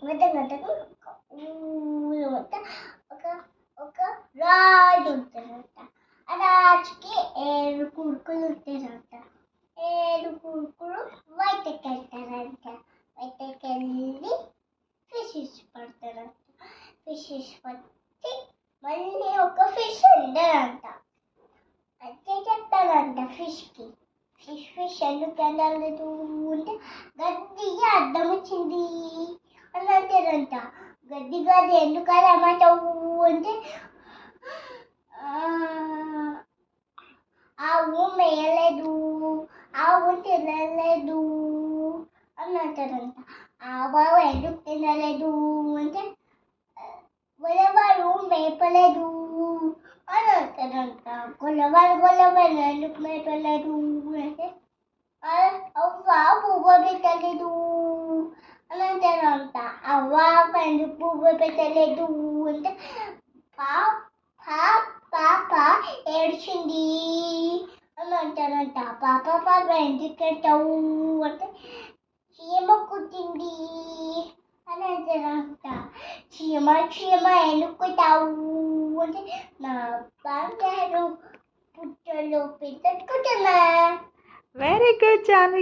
గంటకు ఊరంతా ఒక ఒక రాజు ఉంటారంట. ఆ రాజుకి 7 కొడుకులు ఉంటారంట. 7 కొడుకులు బయటకు వెళ్తారంట. బయటకు వెళ్ళి ఫిషెస్ పడతారంట. ఫిషెస్ పట్టి మళ్ళీ ఒక ఫిష్ ఉండదంట. అయితే చెప్తారంట ఫిష్కి, ఫిష్ ఎందుకు వెళ్ళలేదు అంటే గట్టిగా అడ్డం వచ్చింది అని అంటారంట. గట్టిగా ఎందుకు అమ్మటావు అంటే ఆవు మేయలేదు, ఆవు తినలేదు అని అంటారంట. ఆవు ఎందుకు తినలేదు అంటే గొల్లవారు మేపలేదు అని అంటారంట. గొల్లవారు ఎందుకు మేపలేదు అంటే అవ్వ పువ్వు పెట్టలేదు అని అంటారంట. అవ్వ ఎందుకు పువ్వు పెట్టలేదు అంటే పాప ఏడ్చింది అని అంటారంట. పాప ఎందుకు ఏడ్చావు అంటే చీమ కుట్టింది అని అంటారంట. చీమ ఎందుకు కుట్టావు అంటే నా బంగారు పుట్టలో పెట్టుకుంటున్నా. Very good Janhvi.